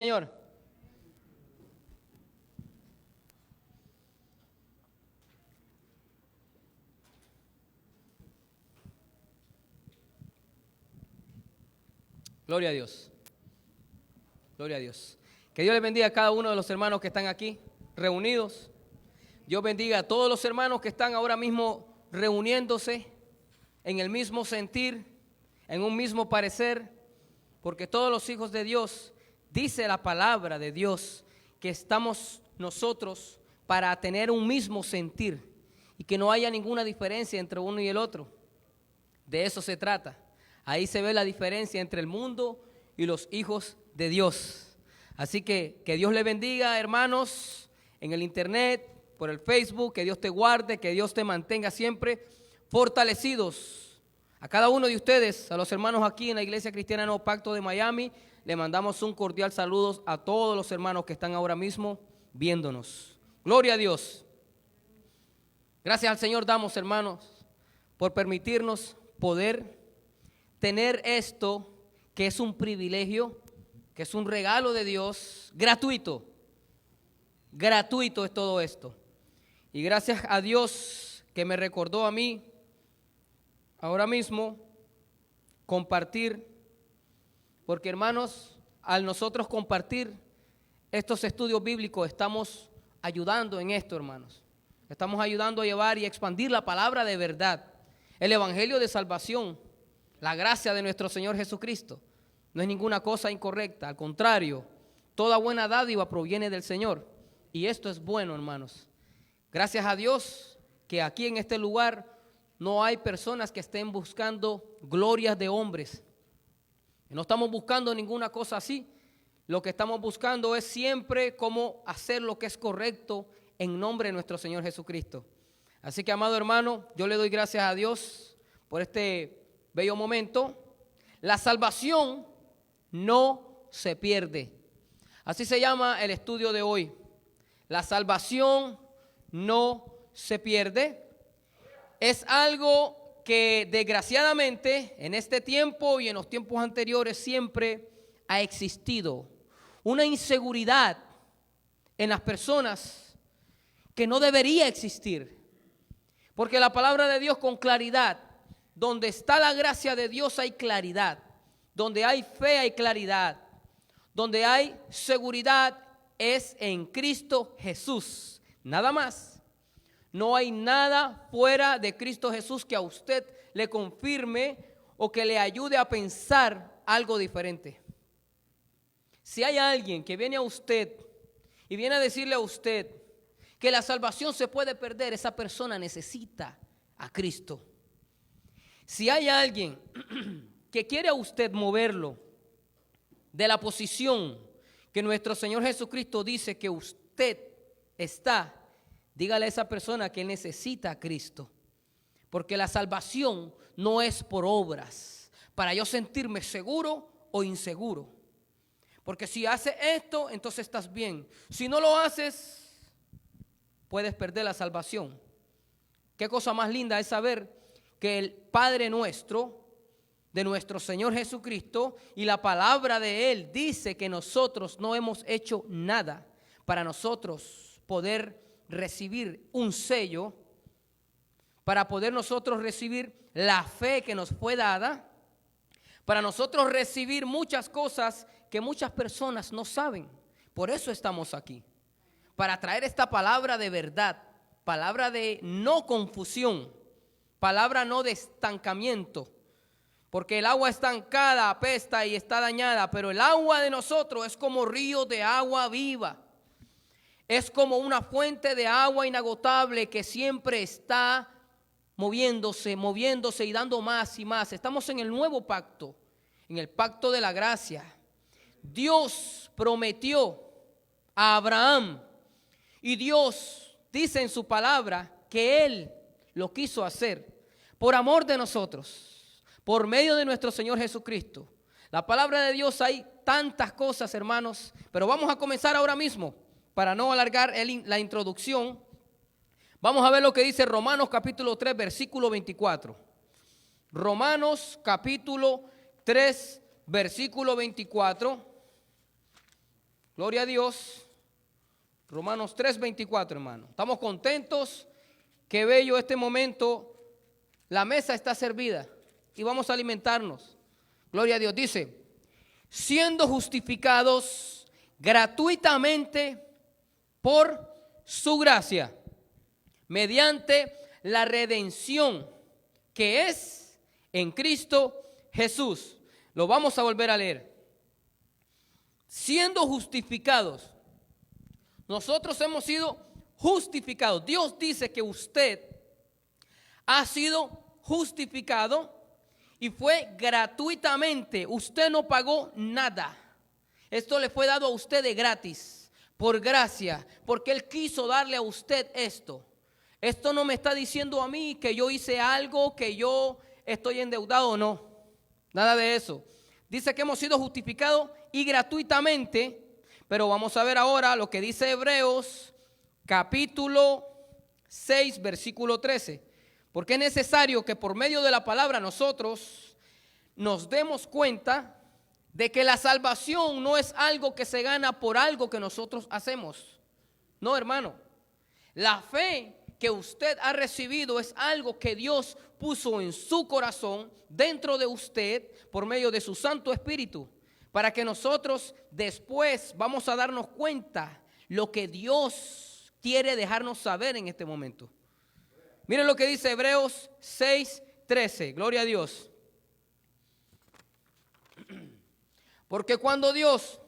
Señor. Gloria a Dios. Gloria a Dios. Que Dios les bendiga a cada uno de los hermanos que están aquí reunidos. Dios bendiga a todos los hermanos que están ahora mismo reuniéndose en el mismo sentir, en un mismo parecer, porque todos los hijos de Dios, dice la palabra de Dios, que estamos nosotros para tener un mismo sentir y que no haya ninguna diferencia entre uno y el otro. De eso se trata. Ahí se ve la diferencia entre el mundo y los hijos de Dios. Así que Dios le bendiga, hermanos, en el internet, por el Facebook, que Dios te guarde, que Dios te mantenga siempre fortalecidos. A cada uno de ustedes, a los hermanos aquí en la Iglesia Cristiana Nuevo Pacto de Miami, le mandamos un cordial saludo a todos los hermanos que están ahora mismo viéndonos. Gloria a Dios. Gracias al Señor damos, hermanos, por permitirnos poder tener esto, que es un privilegio, que es un regalo de Dios, gratuito. Gratuito es todo esto. Y gracias a Dios que me recordó a mí, ahora mismo, compartir. Porque, hermanos, al nosotros compartir estos estudios bíblicos, estamos ayudando en esto, hermanos. Estamos ayudando a llevar y expandir la palabra de verdad, el evangelio de salvación, la gracia de nuestro Señor Jesucristo. No es ninguna cosa incorrecta, al contrario, toda buena dádiva proviene del Señor. Y esto es bueno, hermanos. Gracias a Dios que aquí en este lugar no hay personas que estén buscando glorias de hombres. No estamos buscando ninguna cosa así. Lo que estamos buscando es siempre cómo hacer lo que es correcto en nombre de nuestro Señor Jesucristo. Así que, amado hermano, yo le doy gracias a Dios por este bello momento. La salvación no se pierde. Así se llama el estudio de hoy. La salvación no se pierde. Es algo que desgraciadamente en este tiempo y en los tiempos anteriores siempre ha existido. Una inseguridad en las personas que no debería existir. Porque la palabra de Dios con claridad, donde está la gracia de Dios hay claridad. Donde hay fe hay claridad. Donde hay seguridad es en Cristo Jesús. Nada más. No hay nada fuera de Cristo Jesús que a usted le confirme o que le ayude a pensar algo diferente. Si hay alguien que viene a usted y viene a decirle a usted que la salvación se puede perder, esa persona necesita a Cristo. Si hay alguien que quiere a usted moverlo de la posición que nuestro Señor Jesucristo dice que usted está, dígale a esa persona que necesita a Cristo. Porque la salvación no es por obras, para yo sentirme seguro o inseguro. Porque si haces esto, entonces estás bien. Si no lo haces, puedes perder la salvación. Qué cosa más linda es saber que el Padre nuestro, de nuestro Señor Jesucristo, y la palabra de Él dice que nosotros no hemos hecho nada para nosotros poder recibir un sello, para poder nosotros recibir la fe que nos fue dada, para nosotros recibir muchas cosas que muchas personas no saben. Por eso estamos aquí, para traer esta palabra de verdad, palabra de no confusión, palabra no de estancamiento, porque el agua estancada apesta y está dañada, pero el agua de nosotros es como río de agua viva. Es como una fuente de agua inagotable que siempre está moviéndose y dando más y más. Estamos en el nuevo pacto, en el pacto de la gracia. Dios prometió a Abraham y Dios dice en su palabra que Él lo quiso hacer por amor de nosotros, por medio de nuestro Señor Jesucristo. La palabra de Dios hay tantas cosas, hermanos, pero vamos a comenzar ahora mismo. Para no alargar la introducción, vamos a ver lo que dice Romanos capítulo 3, versículo 24. Romanos capítulo 3, versículo 24. Gloria a Dios. Romanos 3:24, hermano. Estamos contentos. Qué bello este momento. La mesa está servida y vamos a alimentarnos. Gloria a Dios. Dice, siendo justificados gratuitamente por su gracia, mediante la redención que es en Cristo Jesús. Lo vamos a volver a leer. Siendo justificados. Nosotros hemos sido justificados. Dios dice que usted ha sido justificado y fue gratuitamente. Usted no pagó nada. Esto le fue dado a usted de gratis, por gracia, porque Él quiso darle a usted esto. Esto no me está diciendo a mí que yo hice algo, que yo estoy endeudado o no. Nada de eso. Dice que hemos sido justificados y gratuitamente. Pero vamos a ver ahora lo que dice Hebreos capítulo 6, versículo 13. Porque es necesario que por medio de la palabra nosotros nos demos cuenta de que la salvación no es algo que se gana por algo que nosotros hacemos. No, hermano. La fe que usted ha recibido es algo que Dios puso en su corazón, dentro de usted, por medio de su Santo Espíritu. Para que nosotros después vamos a darnos cuenta lo que Dios quiere dejarnos saber en este momento. Miren lo que dice Hebreos 6:13. Gloria a Dios. Porque cuando Dios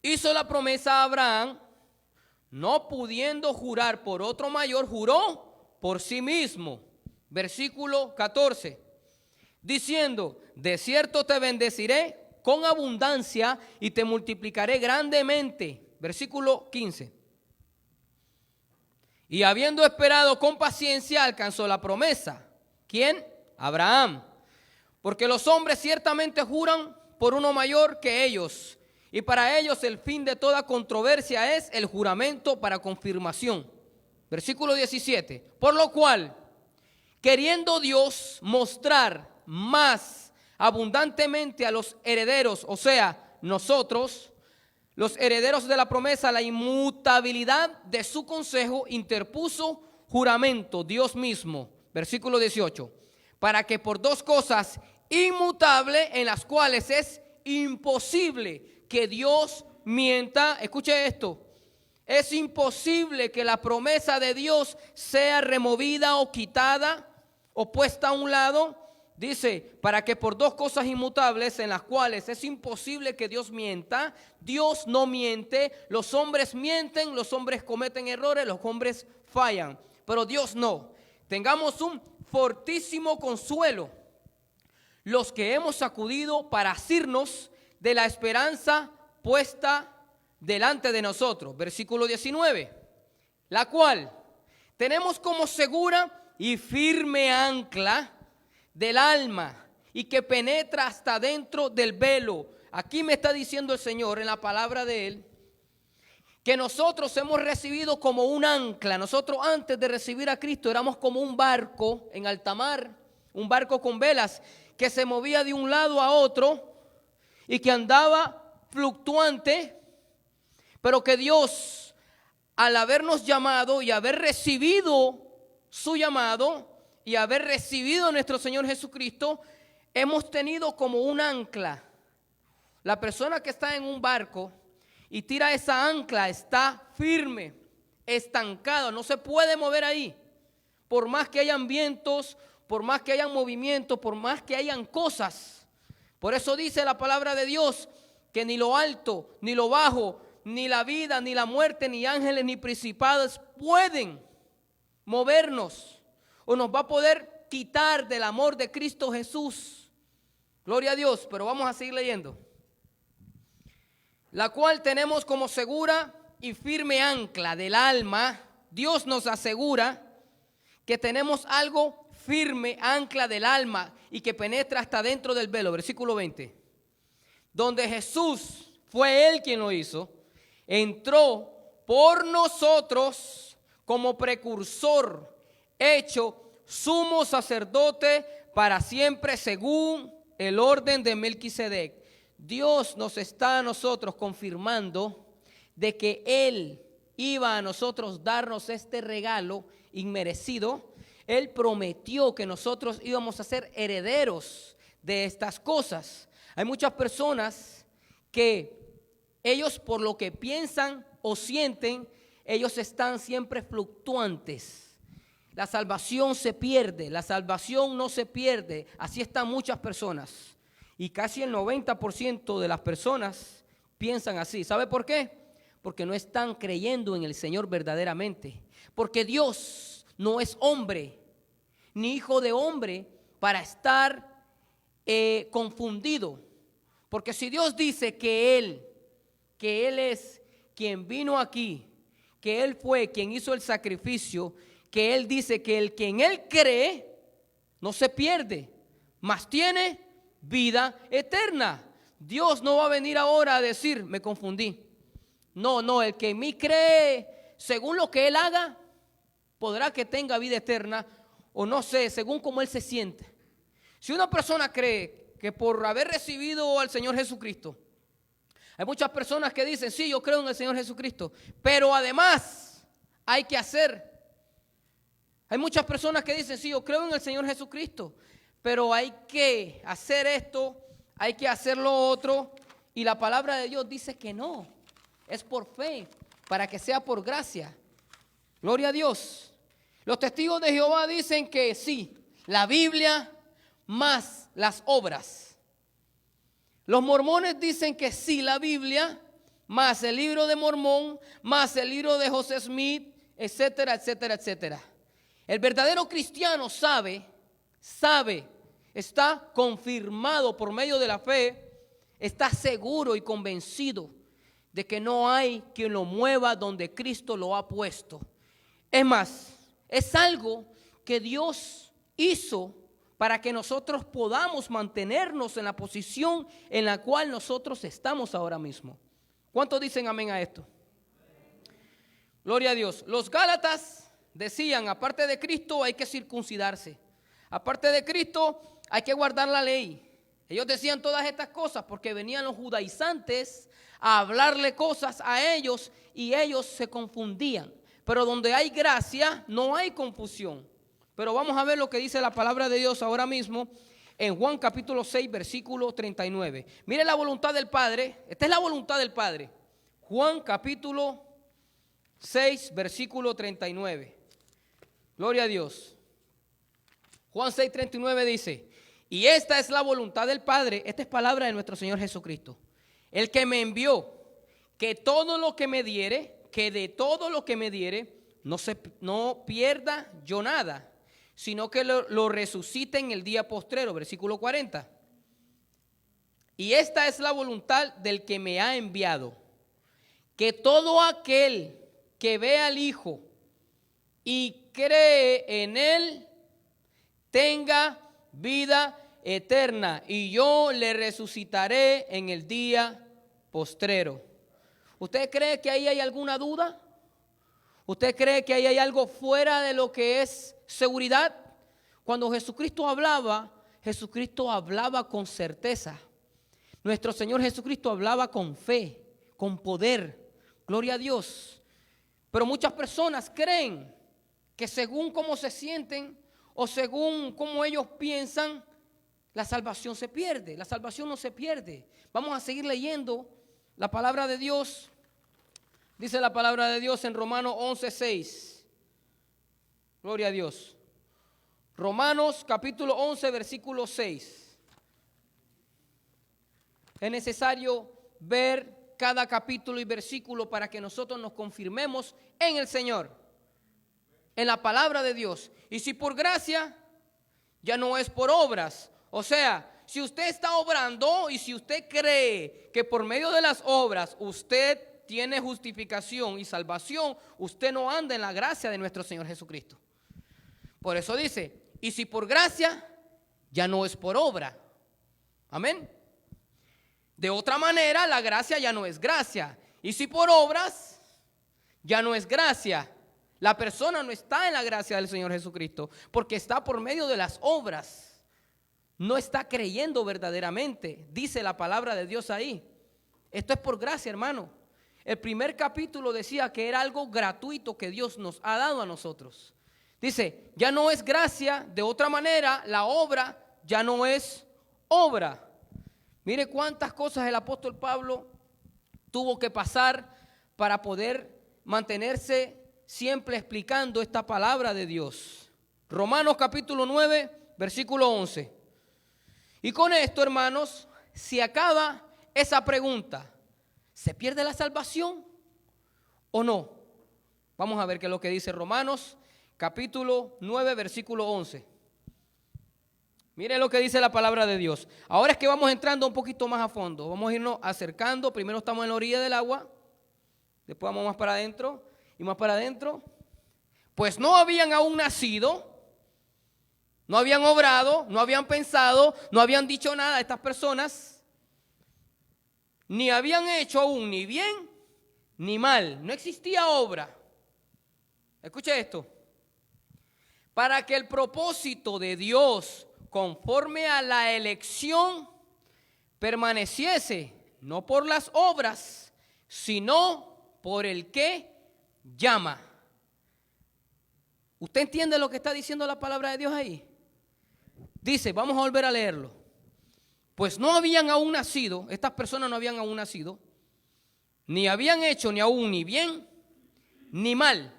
hizo la promesa a Abraham, no pudiendo jurar por otro mayor, juró por sí mismo. Versículo 14. Diciendo, de cierto te bendeciré con abundancia y te multiplicaré grandemente. Versículo 15. Y habiendo esperado con paciencia, alcanzó la promesa. ¿Quién? Abraham. Porque los hombres ciertamente juran por uno mayor que ellos, y para ellos el fin de toda controversia es el juramento para confirmación. Versículo 17. Por lo cual, queriendo Dios mostrar más abundantemente a los herederos, o sea, nosotros, los herederos de la promesa, la inmutabilidad de su consejo, interpuso juramento, Dios mismo. Versículo 18. Para que por dos cosas inmutables, en las cuales es imposible que Dios mienta. Escuche esto. Es imposible que la promesa de Dios sea removida o quitada o puesta a un lado. Dice, para que por dos cosas inmutables en las cuales es imposible que Dios mienta. Dios no miente, los hombres mienten, los hombres cometen errores, los hombres fallan, pero Dios no. Tengamos un fortísimo consuelo, los que hemos acudido para asirnos de la esperanza puesta delante de nosotros. Versículo 19, la cual tenemos como segura y firme ancla del alma y que penetra hasta dentro del velo. Aquí me está diciendo el Señor en la palabra de Él que nosotros hemos recibido como un ancla. Nosotros antes de recibir a Cristo éramos como un barco en alta mar, un barco con velas que se movía de un lado a otro y que andaba fluctuante, pero que Dios, al habernos llamado y haber recibido su llamado y haber recibido a nuestro Señor Jesucristo, hemos tenido como un ancla. La persona que está en un barco y tira esa ancla está firme, estancada, no se puede mover ahí. Por más que hayan vientos, por más que hayan movimientos, por más que hayan cosas. Por eso dice la palabra de Dios que ni lo alto, ni lo bajo, ni la vida, ni la muerte, ni ángeles, ni principados pueden movernos o nos va a poder quitar del amor de Cristo Jesús. Gloria a Dios, pero vamos a seguir leyendo. La cual tenemos como segura y firme ancla del alma. Dios nos asegura que tenemos algo firme, ancla del alma y que penetra hasta dentro del velo. Versículo 20. Donde Jesús, fue Él quien lo hizo, entró por nosotros como precursor, hecho sumo sacerdote para siempre según el orden de Melquisedec. Dios nos está a nosotros confirmando de que Él iba a nosotros darnos este regalo inmerecido. Él prometió que nosotros íbamos a ser herederos de estas cosas. Hay muchas personas que ellos, por lo que piensan o sienten, ellos están siempre fluctuantes. La salvación se pierde, la salvación no se pierde. Así están muchas personas. Y casi el 90% de las personas piensan así. ¿Sabe por qué? Porque no están creyendo en el Señor verdaderamente. Porque Dios no es hombre, ni hijo de hombre, para estar confundido. Porque si Dios dice que Él es quien vino aquí, que Él fue quien hizo el sacrificio, que Él dice que el que en Él cree no se pierde, mas tiene vida eterna. Dios no va a venir ahora a decir, me confundí. No, el que en mí cree, según lo que Él haga, podrá que tenga vida eterna, o no sé, según cómo Él se siente. Si una persona cree que por haber recibido al Señor Jesucristo, hay muchas personas que dicen, sí, yo creo en el Señor Jesucristo, pero además hay que hacer. Hay muchas personas que dicen, sí, yo creo en el Señor Jesucristo, pero hay que hacer esto, hay que hacer lo otro, y la palabra de Dios dice que no, es por fe, para que sea por gracia. Gloria a Dios. Los testigos de Jehová dicen que sí, la Biblia más las obras. Los mormones dicen que sí, la Biblia más el libro de Mormón, más el libro de José Smith, etcétera, etcétera, etcétera. El verdadero cristiano sabe, está confirmado por medio de la fe, está seguro y convencido de que no hay quien lo mueva donde Cristo lo ha puesto. Es más, es algo que Dios hizo para que nosotros podamos mantenernos en la posición en la cual nosotros estamos ahora mismo. ¿Cuántos dicen amén a esto? Gloria a Dios. Los Gálatas decían, aparte de Cristo hay que circuncidarse. Aparte de Cristo hay que guardar la ley. Ellos decían todas estas cosas porque venían los judaizantes a hablarle cosas a ellos y ellos se confundían. Pero donde hay gracia no hay confusión. Pero vamos a ver lo que dice la palabra de Dios ahora mismo en Juan capítulo 6 versículo 39. Mire la voluntad del Padre. Esta es la voluntad del Padre. Juan capítulo 6 versículo 39. Gloria a Dios. Juan 6, 39 dice, y esta es la voluntad del Padre, esta es palabra de nuestro Señor Jesucristo, el que me envió, que todo lo que me diere, que de todo lo que me diere, no pierda yo nada, sino que lo resucite en el día postrero, versículo 40. Y esta es la voluntad del que me ha enviado, que todo aquel que ve al Hijo y cree en Él, tenga vida eterna, y yo le resucitaré en el día postrero. ¿Usted cree que ahí hay alguna duda? ¿Usted cree que ahí hay algo fuera de lo que es seguridad? Cuando Jesucristo hablaba con certeza. Nuestro Señor Jesucristo hablaba con fe, con poder. Gloria a Dios. Pero muchas personas creen que según cómo se sienten o según cómo ellos piensan, la salvación se pierde. La salvación no se pierde. Vamos a seguir leyendo la palabra de Dios. Dice la palabra de Dios en Romanos 11:6. Gloria a Dios. Romanos capítulo 11 versículo 6. Es necesario ver cada capítulo y versículo para que nosotros nos confirmemos en el Señor, en la palabra de Dios. Y si por gracia, ya no es por obras. O sea, si usted está obrando y si usted cree que por medio de las obras usted tiene justificación y salvación, usted no anda en la gracia de nuestro Señor Jesucristo. Por eso dice, y si por gracia, ya no es por obra. Amén. De otra manera, la gracia ya no es gracia. Y si por obras, ya no es gracia. La persona no está en la gracia del Señor Jesucristo, porque está por medio de las obras. no está creyendo verdaderamente. Dice la palabra de Dios ahí. Esto es por gracia, hermano. El primer capítulo decía que era algo gratuito que Dios nos ha dado a nosotros. Dice, ya no es gracia, de otra manera, la obra ya no es obra. Mire cuántas cosas el apóstol Pablo tuvo que pasar para poder mantenerse siempre explicando esta palabra de Dios. Romanos capítulo 9, versículo 11. Y con esto, hermanos, se acaba esa pregunta. ¿Se pierde la salvación o no? Vamos a ver qué es lo que dice Romanos capítulo 9, versículo 11. Mire lo que dice la palabra de Dios. Ahora es que vamos entrando un poquito más a fondo. Vamos a irnos acercando. Primero estamos en la orilla del agua. Después vamos más para adentro y más para adentro. Pues no habían aún nacido, no habían obrado, no habían pensado, no habían dicho nada a estas personas, ni habían hecho aún ni bien ni mal. No existía obra. Escuche esto. Para que el propósito de Dios conforme a la elección permaneciese, no por las obras, sino por el que llama. ¿Usted entiende lo que está diciendo la palabra de Dios ahí? Dice, vamos a volver a leerlo. Pues no habían aún nacido, estas personas no habían aún nacido, ni habían hecho ni aún ni bien ni mal,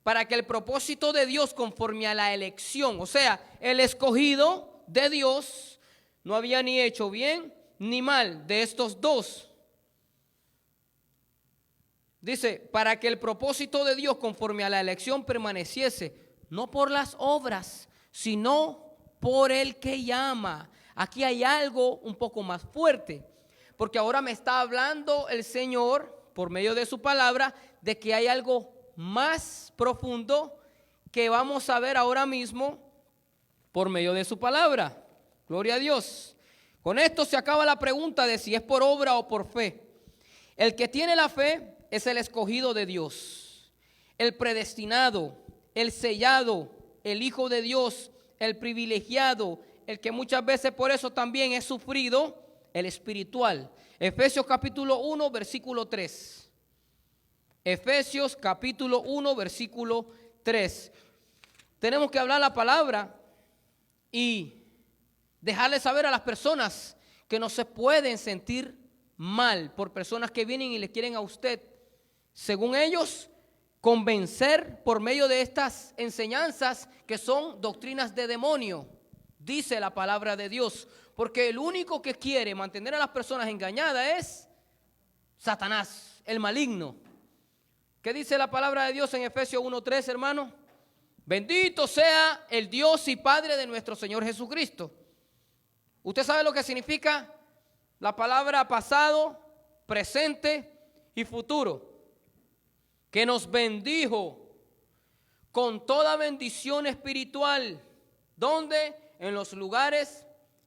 para que el propósito de Dios conforme a la elección, o sea, el escogido de Dios, no había ni hecho bien ni mal de estos dos. Dice, para que el propósito de Dios conforme a la elección permaneciese, no por las obras, sino por el que llama. Aquí hay algo un poco más fuerte, porque ahora me está hablando el Señor, por medio de su palabra, de que hay algo más profundo que vamos a ver ahora mismo por medio de su palabra. Gloria a Dios. Con esto se acaba la pregunta de si es por obra o por fe. El que tiene la fe es el escogido de Dios, el predestinado, el sellado, el hijo de Dios, el privilegiado, el que muchas veces por eso también es sufrido, el espiritual. Efesios capítulo 1, versículo 3. Efesios capítulo 1, versículo 3. Tenemos que hablar la palabra y dejarle saber a las personas que no se pueden sentir mal por personas que vienen y le quieren a usted, según ellos, convencer por medio de estas enseñanzas que son doctrinas de demonio, dice la palabra de Dios, porque el único que quiere mantener a las personas engañadas es Satanás, el maligno. ¿Qué dice la palabra de Dios en Efesios 1:3, hermano? Bendito sea el Dios y Padre de nuestro Señor Jesucristo. ¿Usted sabe lo que significa la palabra pasado, presente y futuro? Que nos bendijo con toda bendición espiritual. ¿Dónde? En los lugares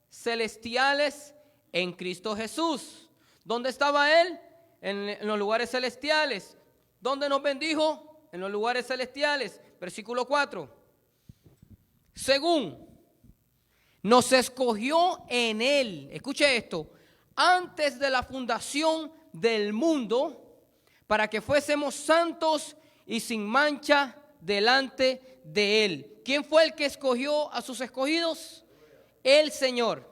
celestiales en Cristo Jesús. ¿Dónde estaba Él? En los lugares celestiales. ¿Dónde nos bendijo? En los lugares celestiales. Versículo 4. Según nos escogió en Él, escuche esto, antes de la fundación del mundo, para que fuésemos santos y sin mancha delante de Él. ¿Quién fue el que escogió a sus escogidos? El Señor.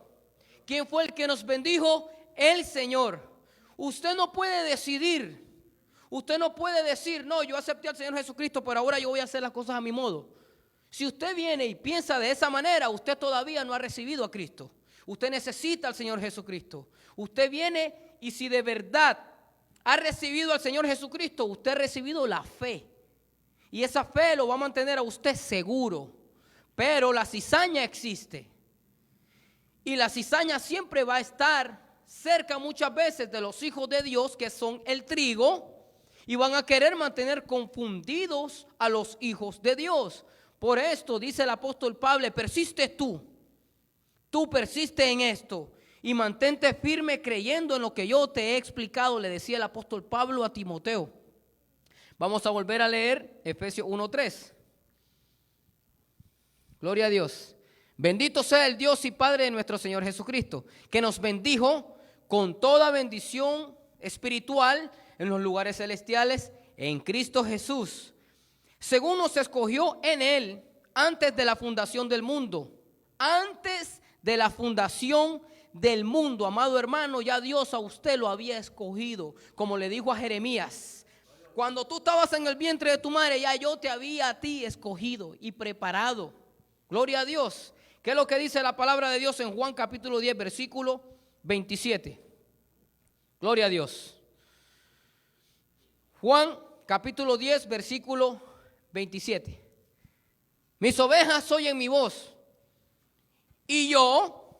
¿Quién fue el que nos bendijo? El Señor. Usted no puede decidir. Usted no puede decir, no, yo acepté al Señor Jesucristo, pero ahora yo voy a hacer las cosas a mi modo. Si usted viene y piensa de esa manera, usted todavía no ha recibido a Cristo. Usted necesita al Señor Jesucristo. Usted viene y si de verdad ha recibido al Señor Jesucristo, usted ha recibido la fe. Y esa fe lo va a mantener a usted seguro. Pero la cizaña existe. Y la cizaña siempre va a estar cerca muchas veces de los hijos de Dios, que son el trigo, y van a querer mantener confundidos a los hijos de Dios. Por esto dice el apóstol Pablo, persiste tú persiste en esto y mantente firme creyendo en lo que yo te he explicado, le decía el apóstol Pablo a Timoteo. Vamos a volver a leer Efesios 1:3. Gloria a Dios. Bendito sea el Dios y Padre de nuestro Señor Jesucristo, que nos bendijo con toda bendición espiritual en los lugares celestiales en Cristo Jesús, según nos escogió en Él antes de la fundación del mundo. Antes de la fundación del mundo, amado hermano, ya Dios a usted lo había escogido, como le dijo a Jeremías. Cuando tú estabas en el vientre de tu madre, ya yo te había a ti escogido y preparado. Gloria a Dios. ¿Qué es lo que dice la palabra de Dios en Juan capítulo 10, versículo 27? Gloria a Dios. Juan capítulo 10, versículo 27. Mis ovejas oyen mi voz y yo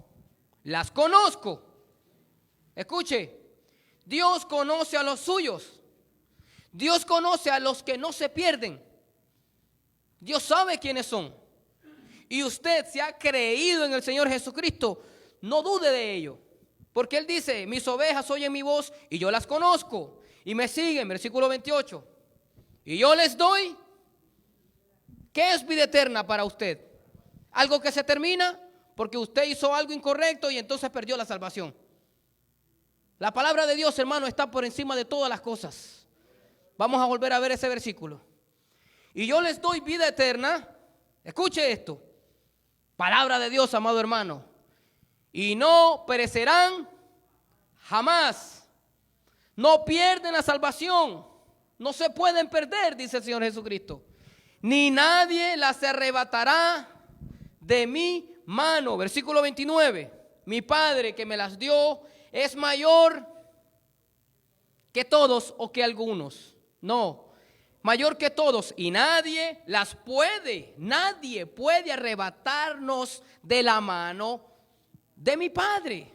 las conozco. Escuche, Dios conoce a los suyos. Dios conoce a los que no se pierden. Dios sabe quiénes son. Y usted, si ha creído en el Señor Jesucristo, no dude de ello. Porque Él dice, mis ovejas oyen mi voz y yo las conozco. Y me siguen, versículo 28. Y yo les doy, ¿qué es vida eterna para usted? ¿Algo que se termina? Porque usted hizo algo incorrecto y entonces perdió la salvación. La palabra de Dios, hermano, está por encima de todas las cosas. Vamos a volver a ver ese versículo. Y yo les doy vida eterna. Escuche esto. Palabra de Dios, amado hermano. Y no perecerán jamás. No pierden la salvación. No se pueden perder, dice el Señor Jesucristo. Ni nadie las arrebatará de mi mano. Versículo 29. Mi Padre que me las dio es mayor que todos o que algunos. No, mayor que todos. Y nadie puede arrebatarnos de la mano de mi Padre.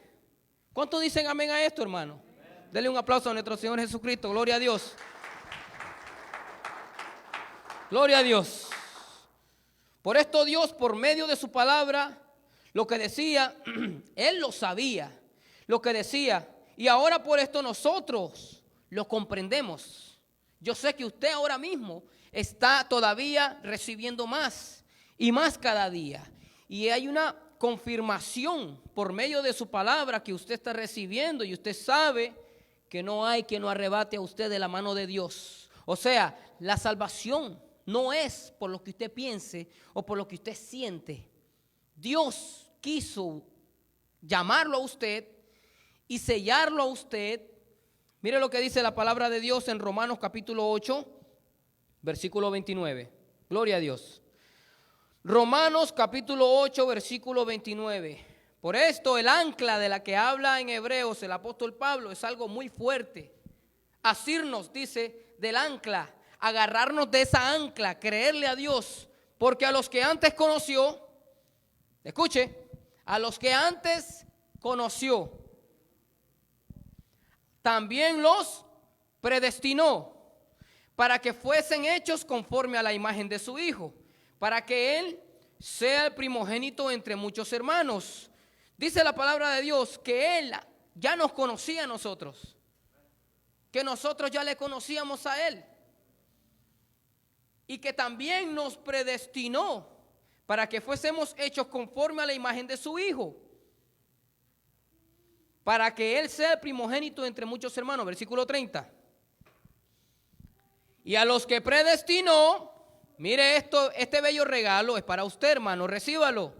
¿Cuántos dicen amén a esto, hermano? Denle un aplauso a nuestro Señor Jesucristo. Gloria a Dios. Gloria a Dios. Por esto Dios, por medio de su palabra, lo que decía, Él lo sabía, lo que decía. Y ahora por esto nosotros lo comprendemos. Yo sé que usted ahora mismo está todavía recibiendo más y más cada día. Y hay una confirmación por medio de su palabra que usted está recibiendo y usted sabe que no hay quien lo arrebate a usted de la mano de Dios. O sea, la salvación no es por lo que usted piense o por lo que usted siente. Dios quiso llamarlo a usted y sellarlo a usted. Mire lo que dice la palabra de Dios en Romanos capítulo 8, versículo 29. Gloria a Dios. Romanos capítulo 8, versículo 29. Por esto el ancla de la que habla en Hebreos el apóstol Pablo es algo muy fuerte. Asirnos, dice, del ancla, agarrarnos de esa ancla, creerle a Dios, porque a los que antes conoció, escuche, a los que antes conoció, también los predestinó para que fuesen hechos conforme a la imagen de su Hijo, para que Él sea el primogénito entre muchos hermanos. Dice la palabra de Dios que Él ya nos conocía a nosotros, que nosotros ya le conocíamos a Él y que también nos predestinó para que fuésemos hechos conforme a la imagen de su Hijo, para que Él sea el primogénito entre muchos hermanos. Versículo 30. Y a los que predestinó, mire esto, este bello regalo es para usted, hermano, recíbalo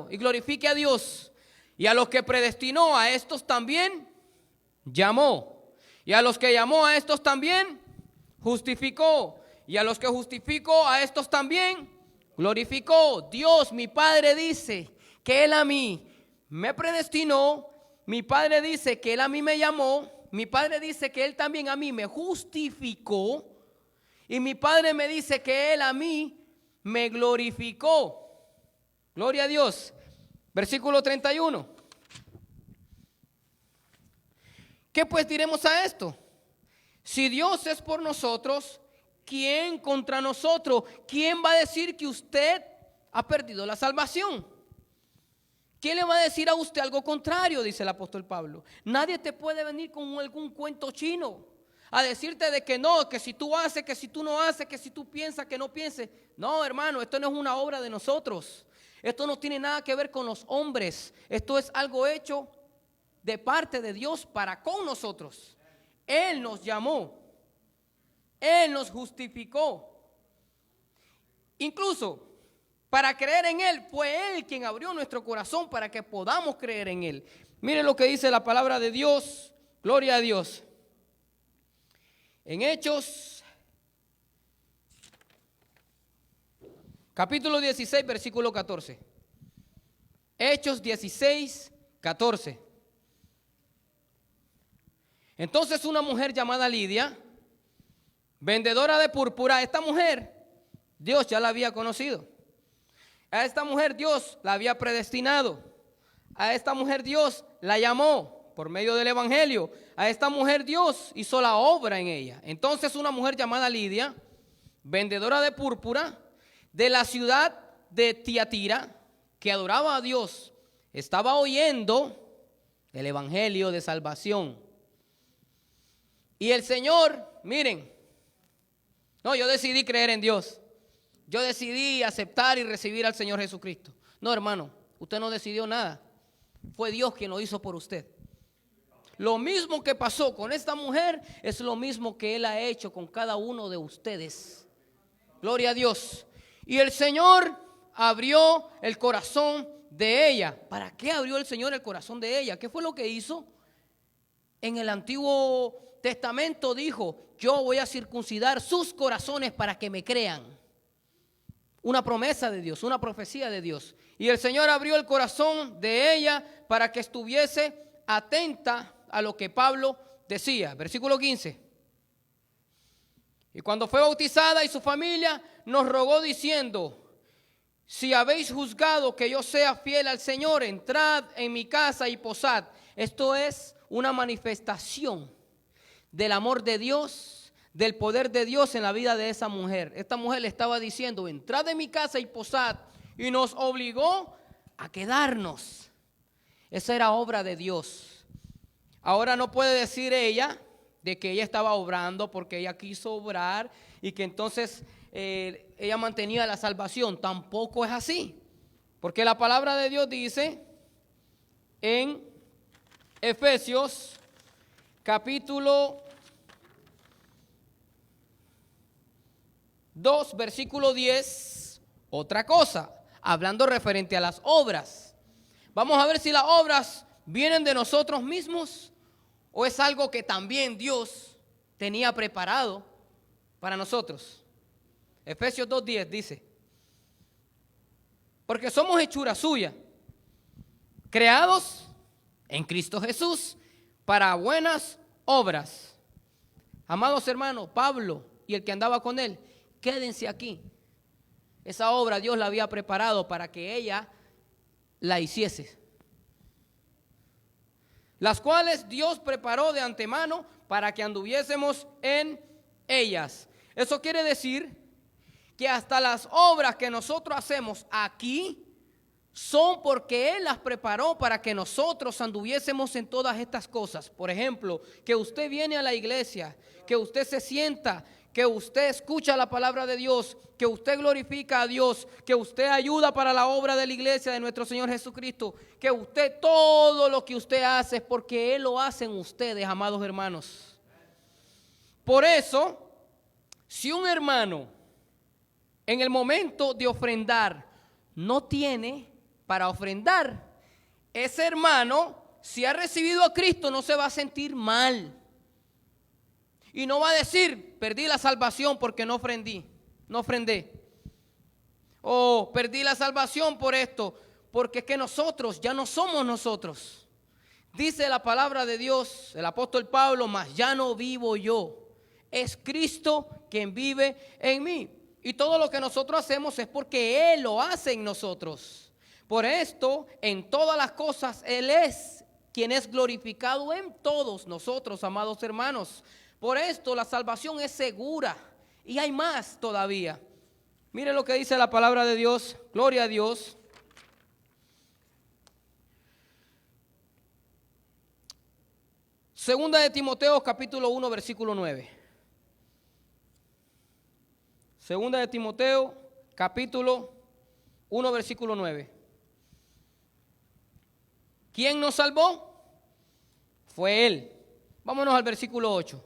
y glorifique a Dios. Y a los que predestinó, a estos también llamó. Y a los que llamó, a estos también justificó. Y a los que justificó, a estos también glorificó. Dios, mi Padre, dice que Él a mí me predestinó. Mi Padre dice que Él a mí me llamó. Mi Padre dice que Él también a mí me justificó. Y mi Padre me dice que Él a mí me glorificó. Gloria a Dios. Versículo 31. ¿Qué pues diremos a esto? Si Dios es por nosotros, ¿quién contra nosotros? ¿Quién va a decir que usted ha perdido la salvación? ¿Quién le va a decir a usted algo contrario? Dice el apóstol Pablo. Nadie te puede venir con algún cuento chino a decirte de que no, que si tú haces, que si tú no haces, que si tú piensas, que no pienses. No, hermano, esto no es una obra de nosotros. Esto no tiene nada que ver con los hombres. Esto es algo hecho de parte de Dios para con nosotros. Él nos llamó. Él nos justificó. Incluso para creer en Él, fue Él quien abrió nuestro corazón para que podamos creer en Él. Miren lo que dice la palabra de Dios. Gloria a Dios. En Hechos, capítulo 16, versículo 14. Hechos 16, 14. Entonces una mujer llamada Lidia, vendedora de púrpura, esta mujer, Dios ya la había conocido. A esta mujer Dios la había predestinado. A esta mujer Dios la llamó por medio del evangelio. A esta mujer Dios hizo la obra en ella. Entonces una mujer llamada Lidia, vendedora de púrpura, de la ciudad de Tiatira, que adoraba a Dios, estaba oyendo el evangelio de salvación. Y el Señor, miren, no, yo decidí creer en Dios. Yo decidí aceptar y recibir al Señor Jesucristo. No, hermano, usted no decidió nada. Fue Dios quien lo hizo por usted. Lo mismo que pasó con esta mujer es lo mismo que Él ha hecho con cada uno de ustedes. Gloria a Dios. Y el Señor abrió el corazón de ella. ¿Para qué abrió el Señor el corazón de ella? ¿Qué fue lo que hizo? En el Antiguo Testamento dijo: yo voy a circuncidar sus corazones para que me crean. Una promesa de Dios, una profecía de Dios. Y el Señor abrió el corazón de ella para que estuviese atenta a lo que Pablo decía. Versículo 15. Y cuando fue bautizada y su familia, nos rogó diciendo: si habéis juzgado que yo sea fiel al Señor, entrad en mi casa y posad. Esto es una manifestación del amor de Dios, del poder de Dios en la vida de esa mujer. Esta mujer le estaba diciendo: entrad en mi casa y posad. Y nos obligó a quedarnos. Esa era obra de Dios. Ahora no puede decir ella de que ella estaba obrando porque ella quiso obrar y que entonces ella mantenía la salvación. Tampoco es así. Porque la palabra de Dios dice en Efesios capítulo 2, versículo 10, otra cosa, hablando referente a las obras. Vamos a ver si las obras vienen de nosotros mismos o es algo que también Dios tenía preparado para nosotros. Efesios 2:10 dice: porque somos hechura suya, creados en Cristo Jesús para buenas obras. Amados hermanos, Pablo y el que andaba con él, quédense aquí. Esa obra Dios la había preparado para que ella la hiciese. Las cuales Dios preparó de antemano para que anduviésemos en ellas. Eso quiere decir que hasta las obras que nosotros hacemos aquí son porque Él las preparó para que nosotros anduviésemos en todas estas cosas. Por ejemplo, que usted viene a la iglesia, que usted se sienta, que usted escucha la palabra de Dios, que usted glorifica a Dios, que usted ayuda para la obra de la iglesia de nuestro Señor Jesucristo, que usted, todo lo que usted hace es porque Él lo hace en ustedes, amados hermanos. Por eso, si un hermano en el momento de ofrendar no tiene para ofrendar, ese hermano, si ha recibido a Cristo, no se va a sentir mal. Y no va a decir: perdí la salvación porque no ofrendé. O perdí la salvación por esto, porque es que nosotros ya no somos nosotros. Dice la palabra de Dios, el apóstol Pablo: mas ya no vivo yo, es Cristo quien vive en mí. Y todo lo que nosotros hacemos es porque Él lo hace en nosotros. Por esto, en todas las cosas, Él es quien es glorificado en todos nosotros, amados hermanos. Por esto la salvación es segura y hay más todavía. Miren lo que dice la palabra de Dios. Gloria a Dios. Segunda de Timoteo capítulo 1 versículo 9. Segunda de Timoteo capítulo 1 versículo 9. ¿Quién nos salvó? Fue Él. Vámonos al versículo 8.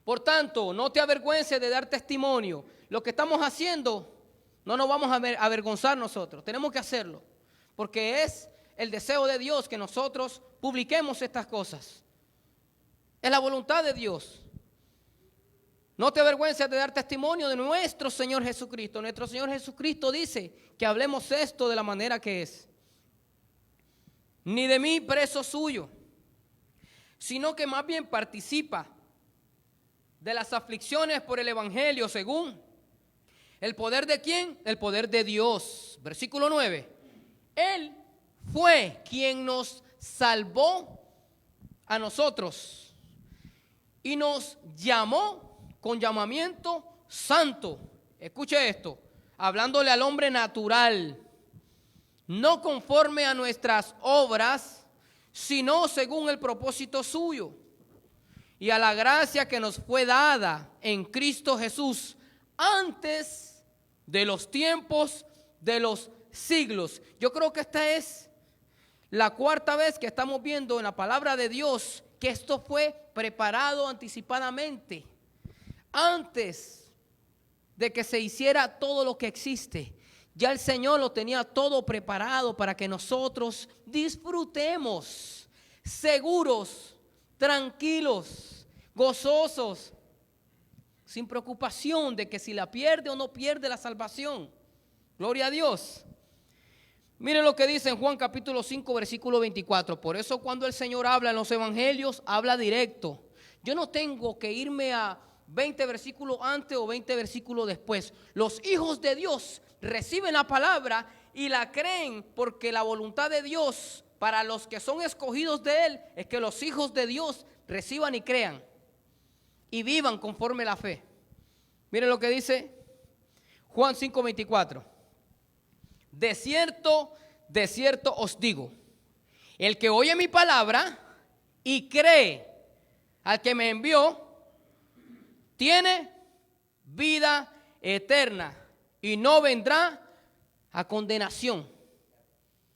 Por tanto, no te avergüences de dar testimonio. Lo que estamos haciendo, no nos vamos a avergonzar nosotros. Tenemos que hacerlo, porque es el deseo de Dios que nosotros publiquemos estas cosas. Es la voluntad de Dios. No te avergüences de dar testimonio de nuestro Señor Jesucristo. Nuestro Señor Jesucristo dice que hablemos esto de la manera que es. Ni de mí preso suyo, sino que más bien participa de las aflicciones por el evangelio, según el poder de ¿quién? El poder de Dios. Versículo 9. Él fue quien nos salvó a nosotros y nos llamó con llamamiento santo. Escuche esto, hablándole al hombre natural, no conforme a nuestras obras, sino según el propósito suyo y a la gracia que nos fue dada en Cristo Jesús antes de los tiempos de los siglos. Yo creo que esta es la cuarta vez que estamos viendo en la palabra de Dios que esto fue preparado anticipadamente, antes de que se hiciera todo lo que existe. Ya el Señor lo tenía todo preparado para que nosotros disfrutemos seguros, tranquilos, gozosos, sin preocupación de que si la pierde o no pierde la salvación. Gloria a Dios. Miren lo que dice en Juan capítulo 5 versículo 24. Por eso cuando el Señor habla en los evangelios, habla directo. Yo no tengo que irme a 20 versículos antes o 20 versículos después. Los hijos de Dios reciben la palabra y la creen, porque la voluntad de Dios para los que son escogidos de Él es que los hijos de Dios reciban y crean y vivan conforme la fe. Miren lo que dice Juan 5:24. De cierto os digo, el que oye mi palabra y cree al que me envió, tiene vida eterna y no vendrá a condenación.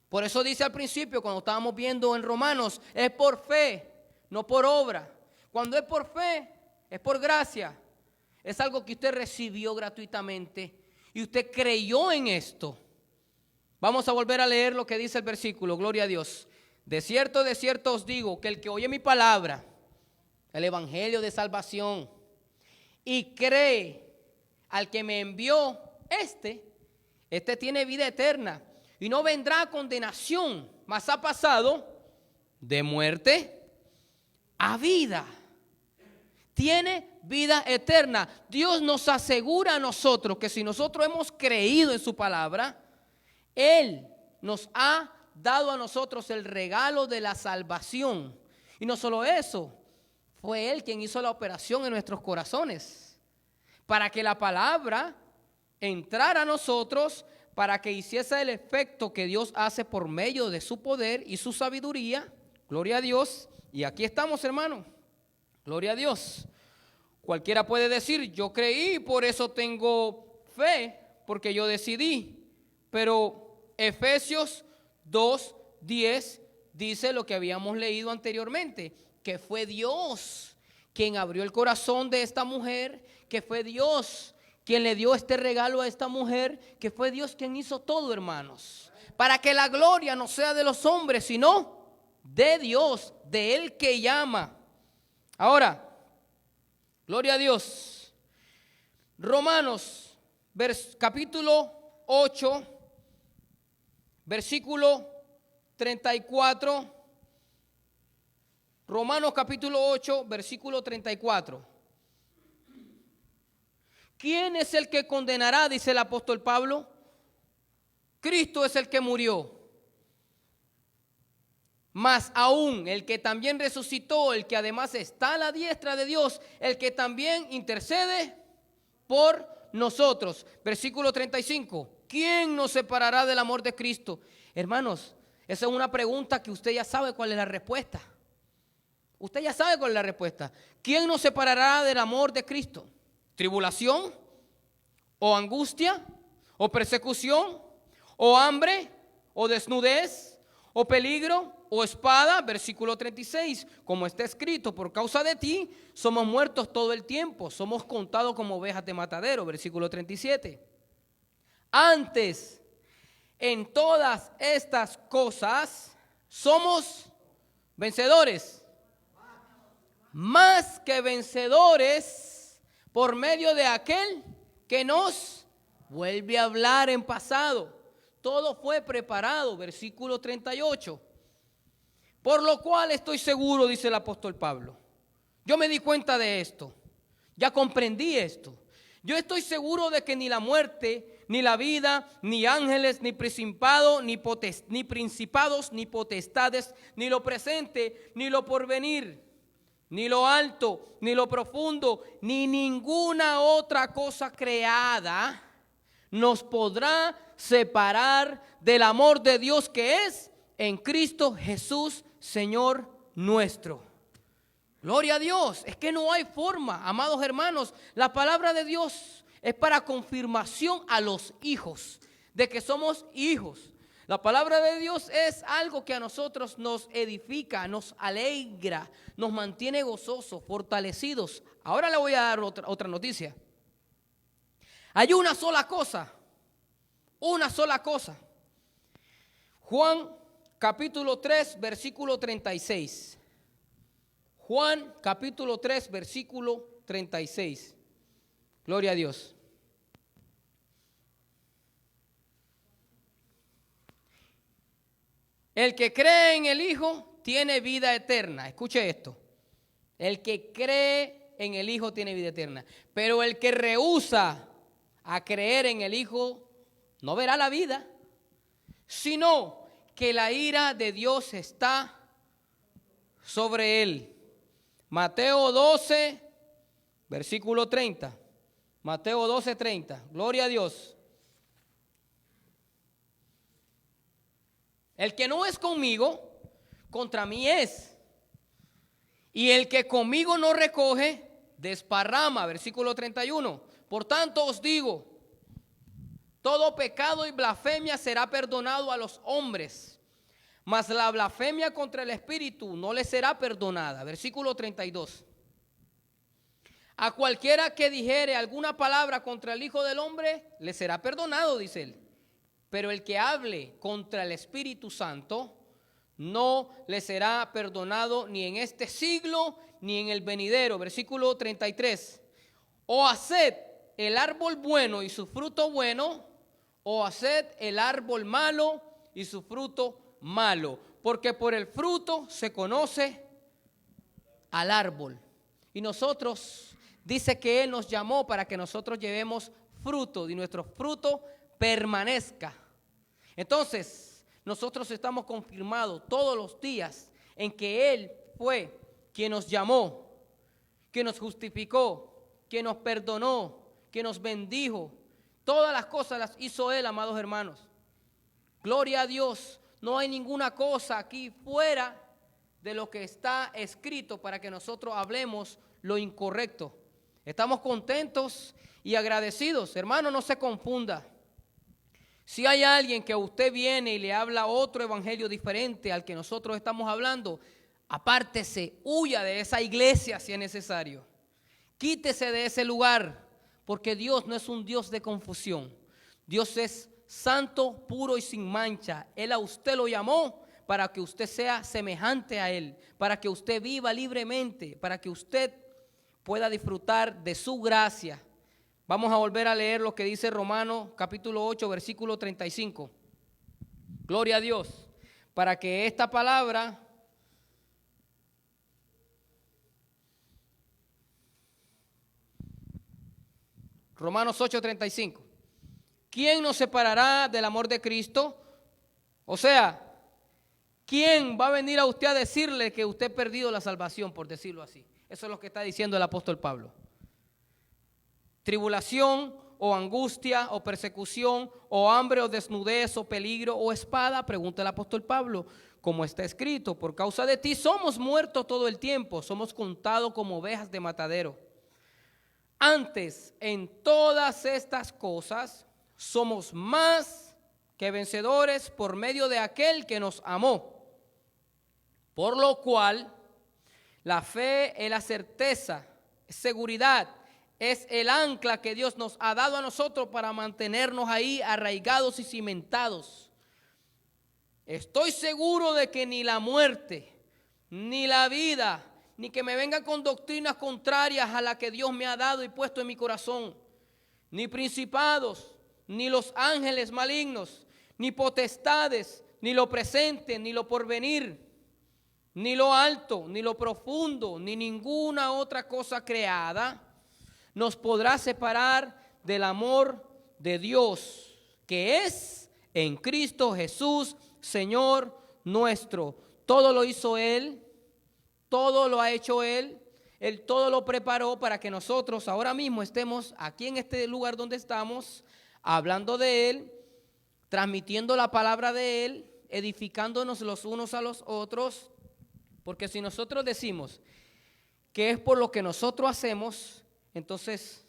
Por eso dice al principio, cuando estábamos viendo en Romanos, es por fe, no por obra. Cuando es por fe, es por gracia. Es algo que usted recibió gratuitamente y usted creyó en esto. Vamos a volver a leer lo que dice el versículo, gloria a Dios. De cierto os digo, que el que oye mi palabra, el evangelio de salvación, y cree al que me envió, este tiene vida eterna y no vendrá a condenación, mas ha pasado de muerte a vida. Tiene vida eterna. Dios nos asegura a nosotros que si nosotros hemos creído en su palabra, Él nos ha dado a nosotros el regalo de la salvación. Y no solo eso, fue Él quien hizo la operación en nuestros corazones para que la palabra entrara a nosotros, para que hiciese el efecto que Dios hace por medio de su poder y su sabiduría. Gloria a Dios. Y aquí estamos, hermano. Gloria a Dios. Cualquiera puede decir, yo creí, por eso tengo fe, porque yo decidí. Pero Efesios 2:10 dice lo que habíamos leído anteriormente, que fue Dios quien abrió el corazón de esta mujer, que fue Dios quien le dio este regalo a esta mujer, que fue Dios quien hizo todo, hermanos, para que la gloria no sea de los hombres, sino de Dios, de Él que llama. Ahora, gloria a Dios. Romanos, capítulo 8, versículo 34. Romanos capítulo 8, versículo 34. ¿Quién es el que condenará? Dice el apóstol Pablo. Cristo es el que murió. Mas aún el que también resucitó, el que además está a la diestra de Dios, el que también intercede por nosotros. Versículo 35. ¿Quién nos separará del amor de Cristo? Hermanos, esa es una pregunta que usted ya sabe cuál es la respuesta. Usted ya sabe cuál es la respuesta. ¿Quién nos separará del amor de Cristo? ¿Tribulación? ¿O angustia? ¿O persecución? ¿O hambre? o desnudez, o peligro, o espada. Versículo 36, como está escrito, por causa de ti somos muertos todo el tiempo, somos contados como ovejas de matadero. Versículo 37. Antes, en todas estas cosas, somos vencedores, más que vencedores, por medio de aquel que nos vuelve a hablar en pasado. Todo fue preparado, versículo 38. Por lo cual estoy seguro, dice el apóstol Pablo. Yo me di cuenta de esto, ya comprendí esto. Yo estoy seguro de que ni la muerte, ni la vida, ni ángeles, ni principados, ni potestades, ni lo presente, ni lo porvenir, ni lo alto, ni lo profundo, ni ninguna otra cosa creada nos podrá separar del amor de Dios que es en Cristo Jesús, Señor nuestro. Gloria a Dios. Es que no hay forma, amados hermanos. La palabra de Dios es para confirmación a los hijos, de que somos hijos. La palabra de Dios es algo que a nosotros nos edifica, nos alegra, nos mantiene gozosos, fortalecidos. Ahora le voy a dar otra noticia. Hay una sola cosa. Juan capítulo 3, versículo 36. Juan capítulo 3, versículo 36. Gloria a Dios. El que cree en el Hijo tiene vida eterna. Escuche esto. El que cree en el Hijo tiene vida eterna. Pero el que rehúsa a creer en el Hijo no verá la vida, sino que la ira de Dios está sobre él. Mateo 12, versículo 30. Mateo 12, 30. Gloria a Dios. El que no es conmigo, contra mí es. Y el que conmigo no recoge, desparrama. Versículo 31. Por tanto os digo, todo pecado y blasfemia será perdonado a los hombres, mas la blasfemia contra el Espíritu no le será perdonada. Versículo 32. A cualquiera que dijere alguna palabra contra el Hijo del Hombre, le será perdonado, dice él. Pero el que hable contra el Espíritu Santo, no le será perdonado ni en este siglo, ni en el venidero. Versículo 33. O haced el árbol bueno y su fruto bueno, o haced el árbol malo y su fruto malo, porque por el fruto se conoce al árbol. Y nosotros, dice que Él nos llamó para que nosotros llevemos fruto y nuestro fruto permanezca. Entonces, nosotros estamos confirmados todos los días en que Él fue quien nos llamó, quien nos justificó, quien nos perdonó, quien nos bendijo. Todas las cosas las hizo Él, amados hermanos. Gloria a Dios. No hay ninguna cosa aquí fuera de lo que está escrito para que nosotros hablemos lo incorrecto. Estamos contentos y agradecidos. Hermano, no se confunda. Si hay alguien que a usted viene y le habla otro evangelio diferente al que nosotros estamos hablando, apártese, huya de esa iglesia si es necesario. Quítese de ese lugar. Porque Dios no es un Dios de confusión. Dios es santo, puro y sin mancha. Él a usted lo llamó para que usted sea semejante a Él, para que usted viva libremente, para que usted pueda disfrutar de su gracia. Vamos a volver a leer lo que dice Romanos capítulo 8, versículo 35. Gloria a Dios, para que esta palabra Romanos 8:35. ¿Quién nos separará del amor de Cristo? O sea, ¿quién va a venir a usted a decirle que usted ha perdido la salvación, por decirlo así? Eso es lo que está diciendo el apóstol Pablo. Tribulación o angustia o persecución o hambre o desnudez o peligro o espada, pregunta el apóstol Pablo. Como está escrito, por causa de ti somos muertos todo el tiempo, somos contados como ovejas de matadero. Antes, en todas estas cosas, somos más que vencedores por medio de aquel que nos amó. Por lo cual, la fe es la certeza, es seguridad, es el ancla que Dios nos ha dado a nosotros para mantenernos ahí arraigados y cimentados. Estoy seguro de que ni la muerte, ni la vida, ni que me vengan con doctrinas contrarias a la que Dios me ha dado y puesto en mi corazón, ni principados, ni los ángeles malignos, ni potestades, ni lo presente, ni lo porvenir, ni lo alto, ni lo profundo, ni ninguna otra cosa creada nos podrá separar del amor de Dios, que es en Cristo Jesús, Señor nuestro. Todo lo hizo Él, todo lo ha hecho Él todo lo preparó para que nosotros ahora mismo estemos aquí en este lugar donde estamos, hablando de Él, transmitiendo la palabra de Él, edificándonos los unos a los otros, porque si nosotros decimos que es por lo que nosotros hacemos, entonces,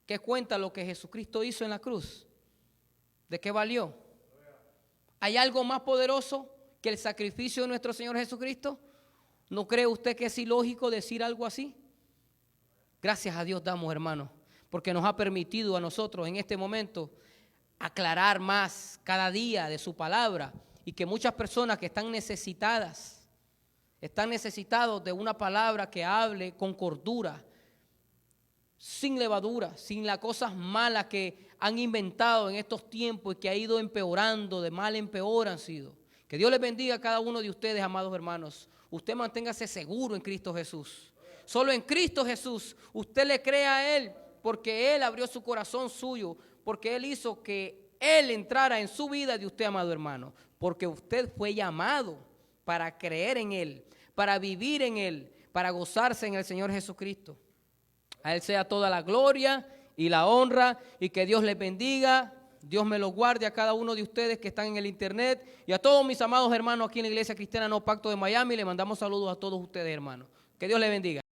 ¿qué cuenta lo que Jesucristo hizo en la cruz? ¿De qué valió? ¿Hay algo más poderoso que el sacrificio de nuestro Señor Jesucristo? ¿No cree usted que es ilógico decir algo así? Gracias a Dios damos, hermanos, porque nos ha permitido a nosotros en este momento aclarar más cada día de su palabra, y que muchas personas que están necesitados de una palabra que hable con cordura, sin levadura, sin las cosas malas que han inventado en estos tiempos y que ha ido empeorando, de mal en peor han sido. Que Dios les bendiga a cada uno de ustedes, amados hermanos. Usted manténgase seguro en Cristo Jesús. Solo en Cristo Jesús usted le cree a Él, porque Él abrió su corazón suyo, porque Él hizo que Él entrara en su vida de usted, amado hermano, porque usted fue llamado para creer en Él, para vivir en Él, para gozarse en el Señor Jesucristo. A Él sea toda la gloria y la honra, y que Dios les bendiga. Dios me los guarde a cada uno de ustedes que están en el internet, y a todos mis amados hermanos aquí en la Iglesia Cristiana No Pacto de Miami. Le mandamos saludos a todos ustedes, hermanos. Que Dios les bendiga.